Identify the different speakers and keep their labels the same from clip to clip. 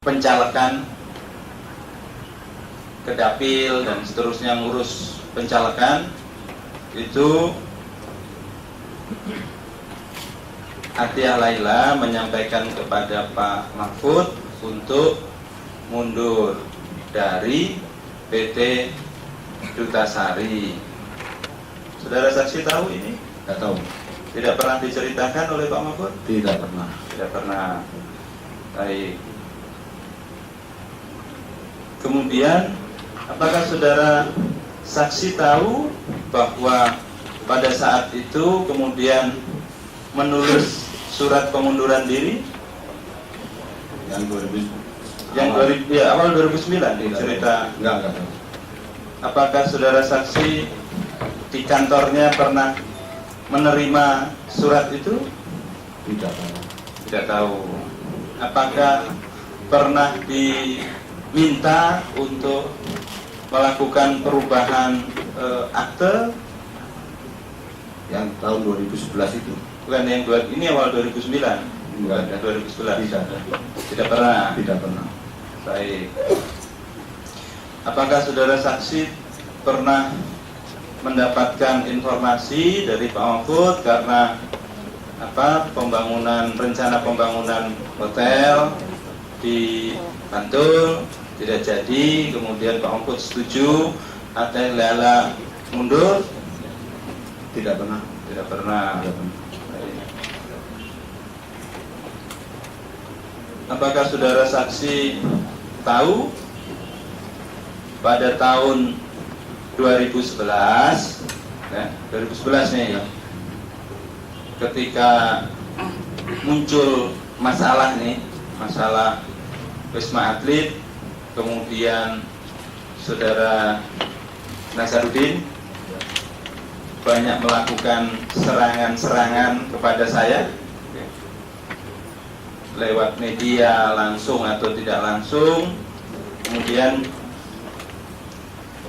Speaker 1: pencalekan ke dapil dan seterusnya, ngurus pencalekan itu Atiyah Laila menyampaikan kepada Pak Mahfud untuk mundur dari PT Dutasari. Saudara saksi tahu ini?
Speaker 2: Tidak tahu.
Speaker 1: Tidak pernah diceritakan oleh Pak Mahfud?
Speaker 2: Tidak pernah.
Speaker 1: Tidak pernah. Baik. Kemudian, apakah saudara saksi tahu bahwa pada saat itu kemudian menulis surat pengunduran diri
Speaker 2: Yang 2000
Speaker 1: awal 2009 cerita.
Speaker 2: Enggak tahu.
Speaker 1: Apakah saudara saksi di kantornya pernah menerima surat itu?
Speaker 2: Tidak tahu.
Speaker 1: Tidak tahu. Apakah pernah diminta untuk melakukan perubahan akte?
Speaker 2: Yang tahun 2011 itu.
Speaker 1: Bukan yang ini awal 2009.
Speaker 2: Enggak ada.
Speaker 1: 2011.
Speaker 2: Tidak ada.
Speaker 1: Tidak pernah.
Speaker 2: Tidak pernah.
Speaker 1: Baik. Apakah saudara saksi pernah mendapatkan informasi dari Pak Mahfud karena rencana pembangunan hotel di Bantul tidak jadi, kemudian Pak Mahfud setuju, Atiyah Laila mundur?
Speaker 2: Tidak pernah.
Speaker 1: Tidak pernah.
Speaker 2: Tidak pernah.
Speaker 1: Apakah saudara saksi tahu pada tahun 2011, ya, 2011 nih, ketika muncul masalah Wisma Atlet, kemudian saudara Nasaruddin banyak melakukan serangan-serangan kepada saya lewat media langsung atau tidak langsung. Kemudian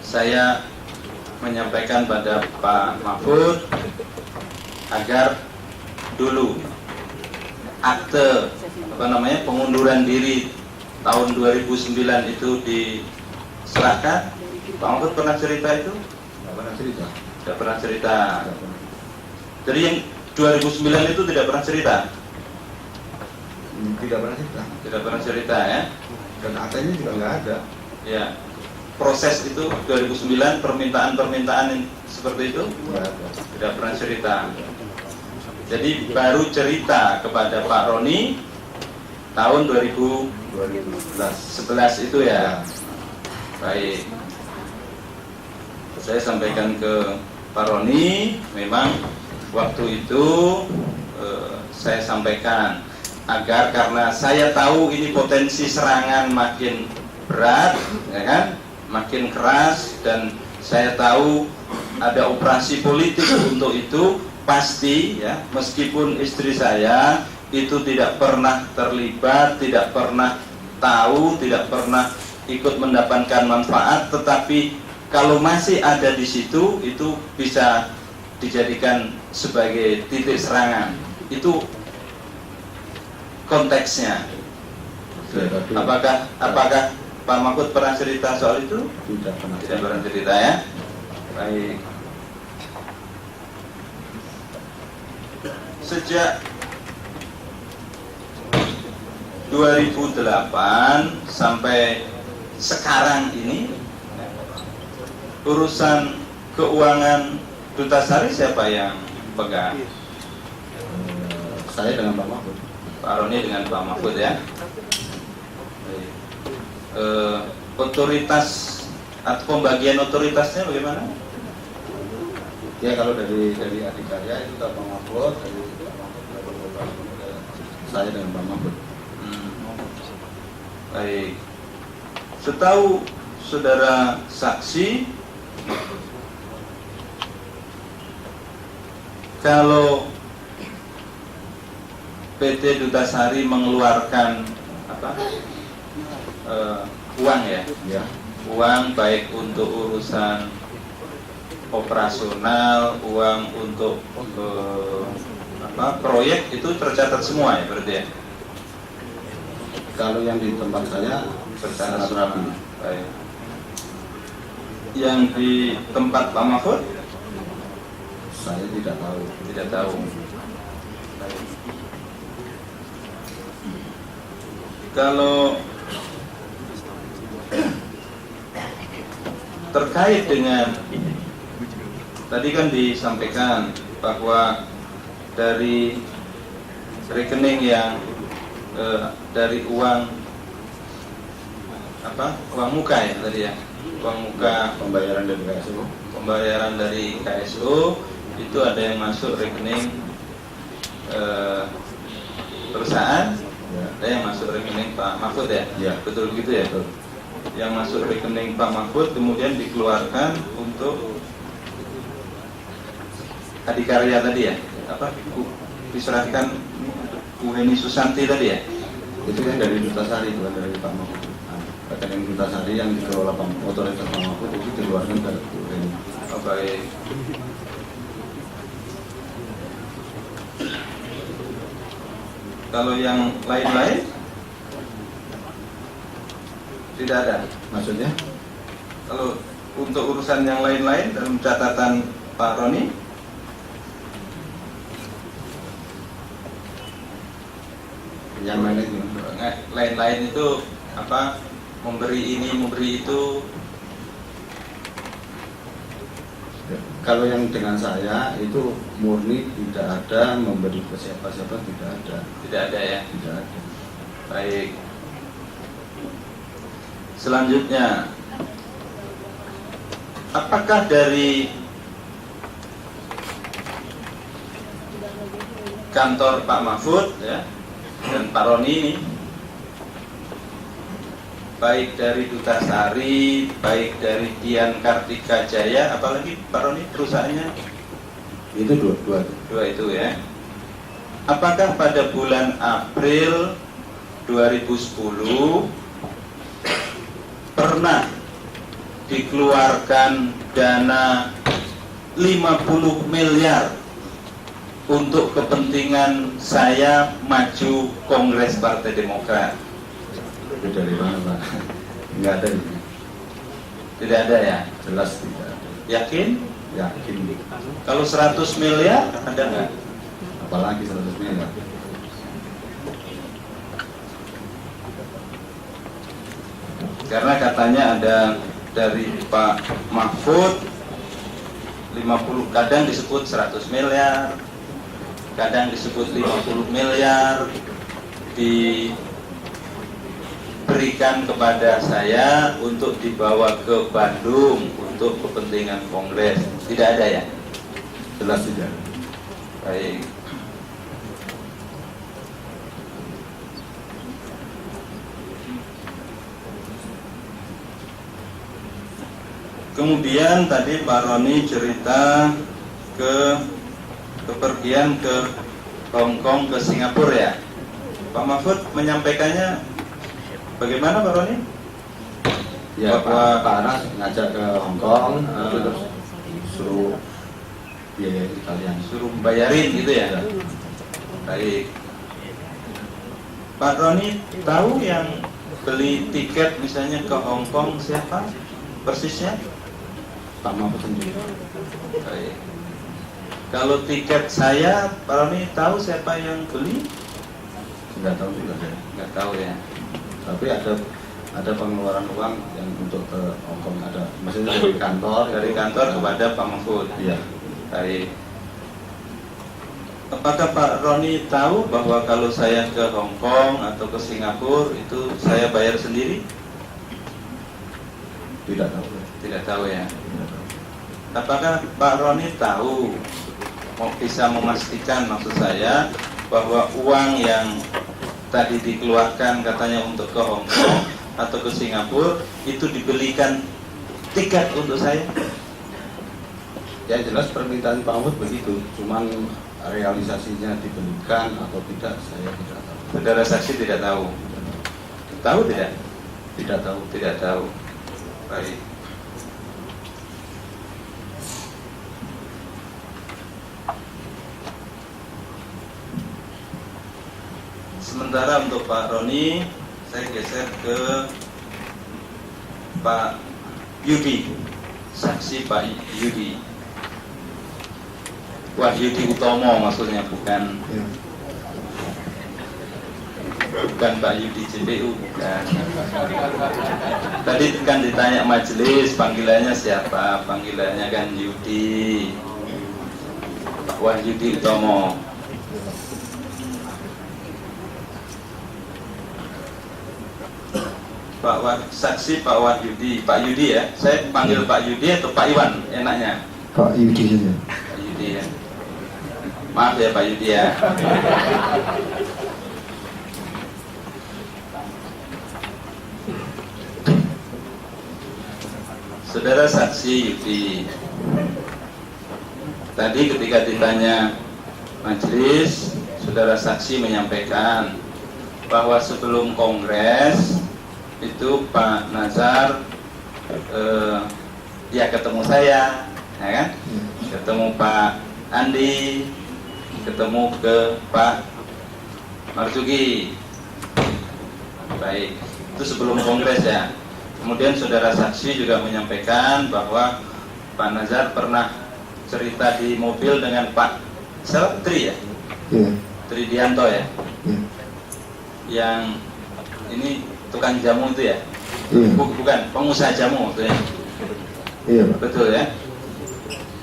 Speaker 1: saya menyampaikan pada Pak Mahfud agar dulu akte pengunduran diri tahun 2009 itu diserahkan. Pak Mahfud pernah cerita itu?
Speaker 2: Tidak pernah cerita.
Speaker 1: Tidak pernah cerita. Jadi yang 2009 itu tidak pernah cerita?
Speaker 2: Tidak pernah cerita.
Speaker 1: Tidak pernah cerita, ya?
Speaker 2: Dan aktenya juga nggak ada.
Speaker 1: Ya. Proses itu 2009, permintaan-permintaan yang seperti itu
Speaker 2: Nggak ada.
Speaker 1: tidak pernah cerita. Jadi baru cerita kepada Pak Roni tahun 2011 itu ya. Baik. Saya sampaikan ke Pak Roni, memang waktu itu saya sampaikan agar, karena saya tahu ini potensi serangan makin berat, ya kan, makin keras, dan saya tahu ada operasi politik untuk itu, pasti ya, meskipun istri saya itu tidak pernah terlibat, tidak pernah tahu, tidak pernah ikut mendapatkan manfaat, tetapi kalau masih ada di situ, itu bisa dijadikan sebagai titik serangan. Itu konteksnya. Apakah Pak Mahfud pernah cerita soal itu?
Speaker 2: Tidak pernah.
Speaker 1: Tidak pernah cerita, ya. Baik. Sejak 2008 sampai sekarang ini, urusan keuangan Dutasari siapa yang pegang?
Speaker 2: Saya dengan Pak Mahfud.
Speaker 1: Pak Roni dengan Pak Mahfud, ya. Otoritas atau pembagian otoritasnya bagaimana?
Speaker 2: Ya kalau dari Adikarya itu Pak Mahfud, dari saya dengan Pak Mahfud.
Speaker 1: Baik. Setahu saudara saksi, kalau PT Dutasari mengeluarkan uang, ya, uang baik untuk urusan operasional, uang untuk proyek, itu tercatat semua, ya, berarti, ya.
Speaker 2: Kalau yang di tempat saya
Speaker 1: Bersama
Speaker 2: sangat rapi.
Speaker 1: Baik. Yang di tempat Pak Mahfud
Speaker 2: Saya tidak tahu.
Speaker 1: tidak tahu. Baik. Kalau terkait dengan tadi kan disampaikan bahwa dari rekening yang dari uang muka ya tadi ya, uang muka
Speaker 2: Pembayaran dari KSU.
Speaker 1: pembayaran dari KSU itu ada yang masuk rekening perusahaan,
Speaker 2: Ya.
Speaker 1: ada yang masuk rekening Pak Mahfud ya,
Speaker 2: Ya.
Speaker 1: betul begitu ya.
Speaker 2: Betul.
Speaker 1: Yang masuk rekening Pak Mahfud kemudian dikeluarkan untuk adikarya tadi ya, diserahkan Bu Heni Susanti tadi ya.
Speaker 2: Itu kan dari Duta Sari, bukan dari Pak Mahfud. Rekening Duta Sari yang dikelola otoritas Pak Mahfud itu dikeluarkan ke ini.
Speaker 1: Oh, baik. Kalau yang lain-lain tidak ada.
Speaker 2: Maksudnya?
Speaker 1: Kalau untuk urusan yang lain-lain dalam catatan Pak Roni,
Speaker 2: Yang mana itu?
Speaker 1: lain-lain itu apa? Memberi ini, memberi itu.
Speaker 2: Kalau yang dengan saya itu murni tidak ada memberi ke siapa-siapa, tidak ada.
Speaker 1: Tidak ada ya.
Speaker 2: Tidak ada.
Speaker 1: Baik. Selanjutnya, apakah dari kantor Pak Mahfud ya dan Pak Roni ini, baik dari Duta Sari, baik dari Dian Kartika Jaya, apalagi Pak Roni perusahaannya
Speaker 2: Itu dua.
Speaker 1: dua itu ya. Apakah pada bulan April 2010 pernah dikeluarkan dana 50 miliar untuk kepentingan saya maju Kongres Partai Demokrat?
Speaker 2: Itu dari mana, Pak? Enggak ada ini.
Speaker 1: Tidak ada ya?
Speaker 2: Jelas tidak ada.
Speaker 1: Yakin?
Speaker 2: Yakin.
Speaker 1: Kalau 100 miliar ada nggak?
Speaker 2: Apalagi 100 miliar.
Speaker 1: Karena katanya ada dari Pak Mahfud 50, kadang disebut 100 miliar, kadang disebut 50 miliar diberikan kepada saya untuk dibawa ke Bandung untuk kepentingan Kongres. Tidak ada ya?
Speaker 2: Jelas tidak ada.
Speaker 1: Baik. Kemudian tadi Pak Roni cerita kepergian ke Hong Kong, ke Singapura ya. Pak Mahfud menyampaikannya bagaimana Pak Roni?
Speaker 2: Ya,
Speaker 1: Bahwa
Speaker 2: Pak Anas ngajak ke Hong Kong, terus suruh biaya kalian.
Speaker 1: suruh bayarin gitu ya. Baik. Pak Roni tahu yang beli tiket misalnya ke Hong Kong siapa persisnya?
Speaker 2: Pak Mahfud sendiri.
Speaker 1: Baik. Kalau tiket saya, Pak Roni tahu siapa yang beli?
Speaker 2: Nggak tahu juga saya.
Speaker 1: Nggak tahu ya.
Speaker 2: Tapi ada pengeluaran uang yang untuk ke Hong Kong, ada. Maksudnya dari kantor.
Speaker 1: Dari kantor kepada Pak Mahfud.
Speaker 2: Iya.
Speaker 1: Baik. Apakah Pak Roni tahu bahwa kalau saya ke Hong Kong atau ke Singapura itu saya bayar sendiri?
Speaker 2: Tidak tahu.
Speaker 1: Tidak tahu ya.
Speaker 2: Tidak tahu.
Speaker 1: Apakah Pak Roni tahu, bisa memastikan maksud saya, bahwa uang yang tadi dikeluarkan katanya untuk ke Hong Kong atau ke Singapura itu dibelikan tiket untuk saya?
Speaker 2: Ya jelas permintaan Pak Mahfud begitu. Cuman realisasinya dibelikan atau tidak, saya tidak tahu.
Speaker 1: Saudara saksi tidak tahu. Tahu tidak?
Speaker 2: Tidak tahu.
Speaker 1: Tidak tahu. Baik. Sementara untuk Pak Roni, Saya geser ke Pak Yudi, saksi Pak Yudi. Wahyudi Utomo maksudnya, bukan Pak Yudi JPU, bukan. Tadi kan ditanya majelis panggilannya siapa, panggilannya kan Yudi, Pak Wahyudi Utomo. Saksi Pak Wahyudi, Pak Yudi ya. Saya panggil Pak Yudi atau Pak Iwan enaknya?
Speaker 3: Pak Yudi saja.
Speaker 1: Pak Yudi ya. Maaf ya Pak Yudi ya. Saudara saksi Yudi, tadi ketika ditanya majelis, saudara saksi menyampaikan bahwa sebelum kongres itu Pak Nazar ya ketemu saya, ya kan? Ketemu Pak Andi, ketemu ke Pak Marzuki. Baik, itu sebelum kongres ya. Kemudian saudara saksi juga menyampaikan bahwa Pak Nazar pernah cerita di mobil dengan Pak Tri ya?
Speaker 3: Iya.
Speaker 1: Tridianto ya?
Speaker 3: Iya.
Speaker 1: Yang ini tukang jamu itu ya?
Speaker 3: Iya.
Speaker 1: Bukan, pengusaha jamu itu ya?
Speaker 3: Iya, Pak.
Speaker 1: Betul ya?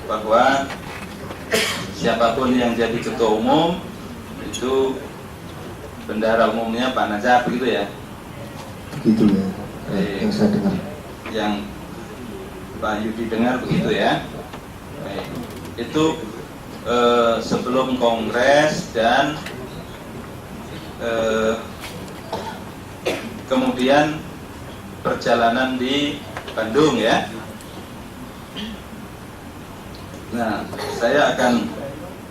Speaker 1: Bahwa siapapun yang jadi ketua umum itu bendahara umumnya Pak Nazar, begitu ya?
Speaker 3: Begitu ya. Yang saya dengar.
Speaker 1: Yang Pak Yudi dengar begitu ya? Baik. Itu sebelum kongres dan kemudian perjalanan di Bandung ya. Nah, saya akan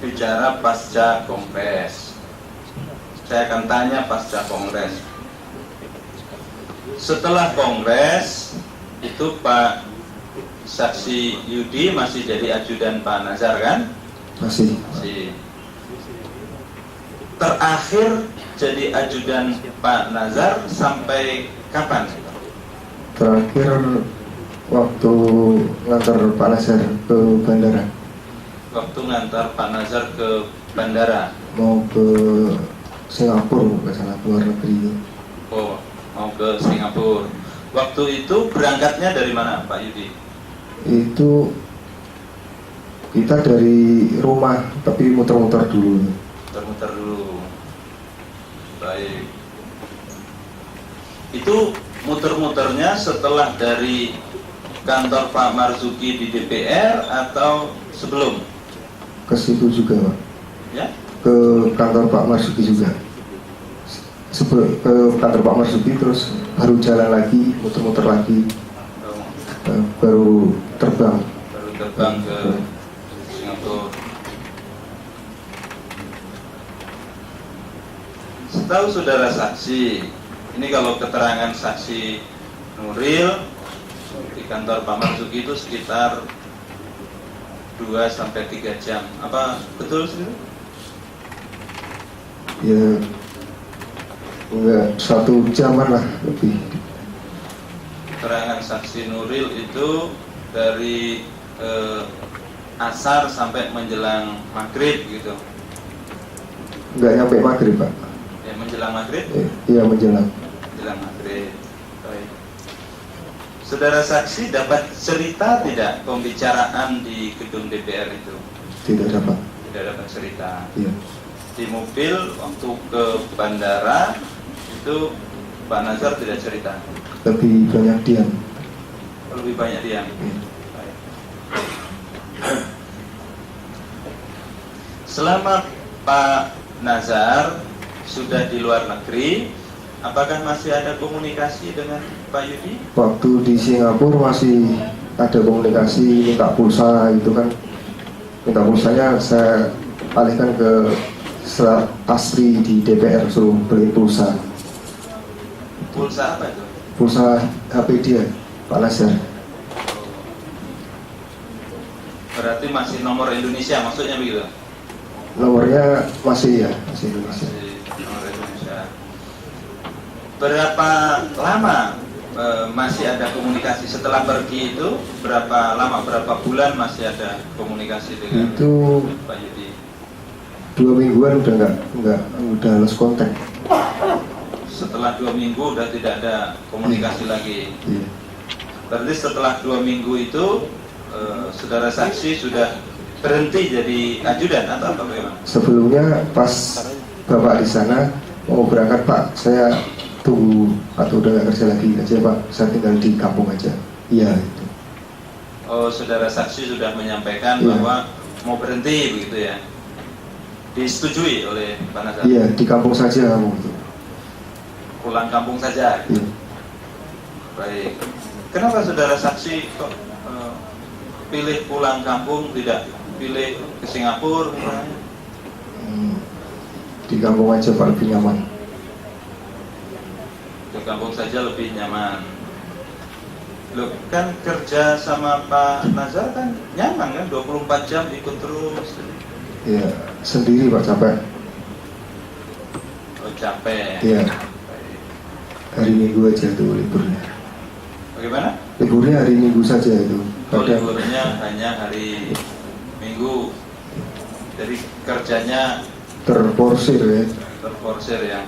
Speaker 1: bicara pasca kongres. Saya akan tanya pasca kongres. Setelah kongres itu Pak Saksi Yudi masih jadi ajudan Pak Nazar kan?
Speaker 3: Masih.
Speaker 1: Masih. Terakhir jadi ajudan Pak Nazar sampai kapan?
Speaker 3: Terakhir waktu ngantar Pak Nazar ke bandara.
Speaker 1: Waktu ngantar Pak Nazar ke bandara.
Speaker 3: Mau ke Singapura, nggak salah, luar negeri.
Speaker 1: Oh, mau ke Singapura. Waktu itu berangkatnya dari mana Pak Yudi?
Speaker 3: Itu kita dari rumah, tapi muter-muter dulu.
Speaker 1: Muter-muter dulu. Baik. Itu muter-muternya setelah dari kantor Pak Marzuki di DPR atau sebelum?
Speaker 3: Ke situ juga, Pak.
Speaker 1: Ya?
Speaker 3: Ke kantor Pak Marzuki juga. Sebelum ke kantor Pak Marzuki terus baru jalan lagi, muter-muter lagi, baru terbang.
Speaker 1: Baru terbang ke Singapura. Setahu saudara saksi, ini kalau keterangan saksi Nuril di kantor Pak Marzuki itu sekitar 2-3 jam. Apa betul sih?
Speaker 3: Ya, enggak 1 jaman lah lebih.
Speaker 1: Keterangan saksi Nuril itu dari asar sampai menjelang maghrib gitu.
Speaker 3: Enggak nyampe maghrib, Pak.
Speaker 1: Ya menjelang maghrib?
Speaker 3: Iya, menjelang.
Speaker 1: Menjelang maghrib. Baik. Saudara saksi dapat cerita tidak pembicaraan di gedung DPR itu?
Speaker 3: Tidak dapat.
Speaker 1: Tidak dapat cerita.
Speaker 3: Iya.
Speaker 1: Di mobil waktu ke bandara itu Pak Nazar tidak cerita.
Speaker 3: Lebih banyak diam.
Speaker 1: Lebih banyak diam.
Speaker 3: Iya.
Speaker 1: Baik. Selama Pak Nazar sudah di luar negeri, apakah masih ada komunikasi dengan Pak Yudi?
Speaker 3: Waktu di Singapura masih ada komunikasi, minta pulsa itu kan. Minta pulsanya saya alihkan ke Asri di DPR, suruh beli pulsa.
Speaker 1: Pulsa apa itu?
Speaker 3: Pulsa HP dia, Pak Nazar.
Speaker 1: Berarti masih nomor Indonesia, maksudnya begitu?
Speaker 3: Nomornya masih ya, masih Indonesia.
Speaker 1: Masih nomor Indonesia. berapa lama masih ada komunikasi setelah pergi itu? Berapa lama, berapa bulan masih ada komunikasi dengan
Speaker 3: Itu
Speaker 1: Pak Yudi?
Speaker 3: 2 mingguan udah lost kontak.
Speaker 1: Setelah 2 minggu udah tidak ada komunikasi lagi.
Speaker 3: Iya.
Speaker 1: Berarti setelah 2 minggu itu saudara saksi sudah berhenti jadi ajudan atau apa bagaimana?
Speaker 3: Sebelumnya pas Bapak di sana mau berangkat, Pak, saya tunggu atau udah nggak kerja lagi aja, Pak, saya tinggal di kampung aja. Iya itu.
Speaker 1: Oh, saudara saksi sudah menyampaikan
Speaker 3: Iya.
Speaker 1: bahwa mau berhenti begitu ya? Disetujui oleh Pak Nazar?
Speaker 3: Iya, di kampung saja kamu itu.
Speaker 1: Pulang kampung saja.
Speaker 3: Iya.
Speaker 1: Baik. Kenapa saudara saksi kok pilih pulang kampung, tidak pilih ke Singapura misalnya?
Speaker 3: Di kampung aja, Pak, lebih nyaman.
Speaker 1: Di kampung saja lebih nyaman. Loh, kan kerja sama Pak Nazar kan nyaman kan, 24 jam ikut terus.
Speaker 3: Iya, sendiri, Pak, capek.
Speaker 1: Oh, capek.
Speaker 3: Iya. Hari Minggu aja itu liburnya.
Speaker 1: Bagaimana?
Speaker 3: Liburnya hari Minggu saja itu.
Speaker 1: Oh,
Speaker 3: Kadang
Speaker 1: liburnya hanya hari Minggu. Jadi kerjanya
Speaker 3: terporsir ya.
Speaker 1: terporsir ya.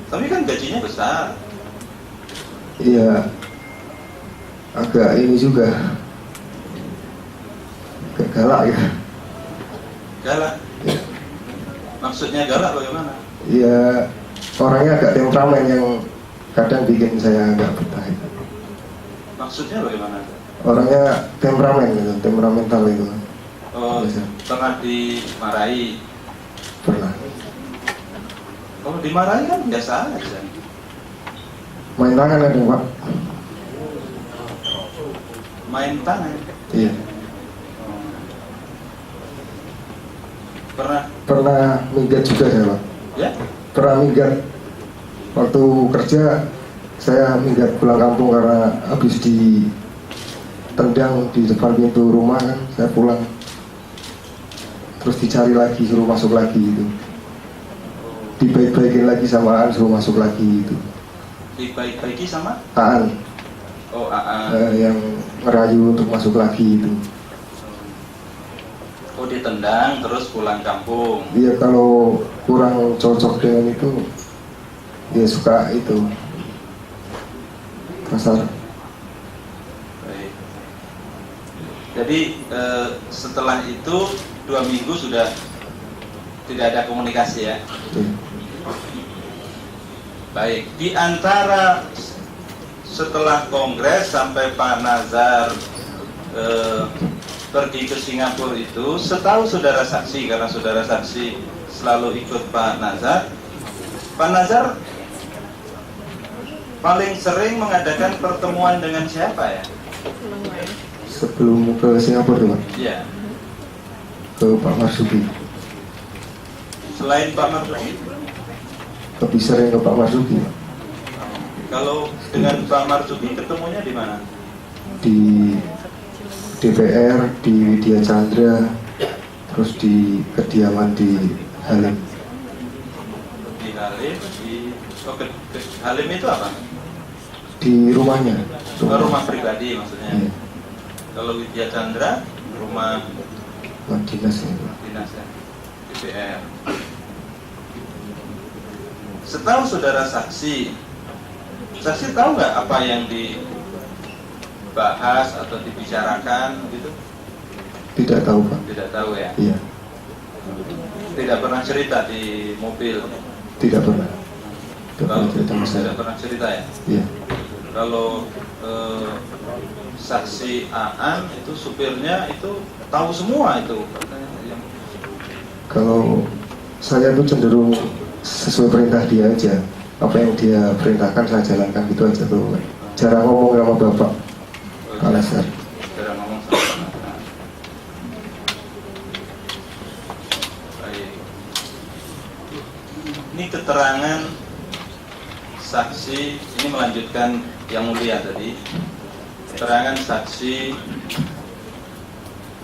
Speaker 1: Tapi kan gajinya besar.
Speaker 3: Iya. Agak ini juga. Agak galak ya.
Speaker 1: Galak.
Speaker 3: Iya.
Speaker 1: Maksudnya galak bagaimana?
Speaker 3: Iya, orangnya agak temperamen yang kadang bikin saya agak betah.
Speaker 1: Maksudnya bagaimana?
Speaker 3: Orangnya temperamen gitu, temperamental itu.
Speaker 1: Oh,
Speaker 3: Biasa.
Speaker 1: pernah dimarahi.
Speaker 3: Pernah.
Speaker 1: Oh, dimarahi kan biasa aja.
Speaker 3: Main tangan ada, Pak.
Speaker 1: Main tangan.
Speaker 3: Iya.
Speaker 1: Pernah
Speaker 3: Minggat juga saya, Pak.
Speaker 1: ya?
Speaker 3: Pernah minggat. Waktu kerja saya minggat pulang kampung karena habis ditendang di depan pintu rumah kan, saya pulang. Terus dicari lagi, suruh masuk lagi itu. Dibaik-baikin lagi sama Aan, suruh masuk lagi itu.
Speaker 1: Dibaik-baiki sama?
Speaker 3: Aan,
Speaker 1: Oh,
Speaker 3: yang ngerayu untuk masuk lagi itu.
Speaker 1: Oh, ditendang terus pulang kampung.
Speaker 3: Dia kalau kurang cocok dengan itu, dia suka itu kasar.
Speaker 1: Baik. Jadi setelah itu 2 minggu sudah tidak ada komunikasi ya.
Speaker 3: Iya.
Speaker 1: Baik. Di antara setelah kongres sampai Pak Nazar pergi ke Singapura itu, setahu saudara saksi, karena saudara saksi selalu ikut Pak Nazar paling sering mengadakan pertemuan dengan siapa ya?
Speaker 3: Sebelum ke Singapura tuh, Pak,
Speaker 1: Iya.
Speaker 3: ke Pak Marzuki.
Speaker 1: Selain Pak Marzuki,
Speaker 3: Lebih sering ke Pak Marzuki, Pak.
Speaker 1: kalau dengan Pak Marzuki ketemunya di mana?
Speaker 3: Di DPR, di Widya Chandra, terus di kediaman di Halim.
Speaker 1: Di Halim, Halim itu apa?
Speaker 3: Di rumahnya.
Speaker 1: Rumah pribadi maksudnya.
Speaker 3: Iya,
Speaker 1: Kalau Widya Chandra, rumah
Speaker 3: rumah dinas ya, Pak.
Speaker 1: dinas ya, DPR. Setahu saudara saksi tahu nggak apa yang dibahas atau dibicarakan gitu?
Speaker 3: Tidak tahu, Pak.
Speaker 1: Tidak tahu ya.
Speaker 3: Iya,
Speaker 1: Tidak pernah cerita di mobil.
Speaker 3: tidak pernah. Tidak
Speaker 1: Kalau
Speaker 3: pernah cerita sama saya.
Speaker 1: tidak pernah cerita ya.
Speaker 3: Iya.
Speaker 1: Kalau saksi Aan itu supirnya itu tahu semua itu.
Speaker 3: Kalau saya tuh cenderung sesuai perintah dia aja. Apa yang dia perintahkan saya jalankan gitu aja tuh. Jarang ngomong sama Bapak Pak Nazar.
Speaker 1: Jarang ngomong sama Pak Nazar. Baik. Ini keterangan saksi, ini melanjutkan yang mulia tadi. Keterangan saksi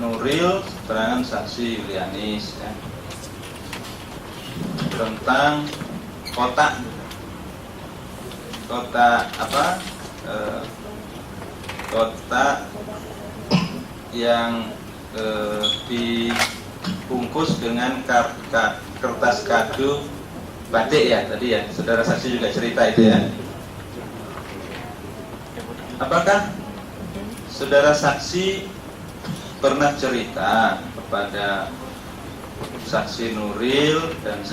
Speaker 1: Nuril, keterangan saksi Yulianis ya, tentang kotak kotak apa? Kotak yang dibungkus dengan kertas kado batik ya tadi ya, saudara saksi juga cerita itu ya. Apakah saudara saksi pernah cerita kepada saksi Nuril dan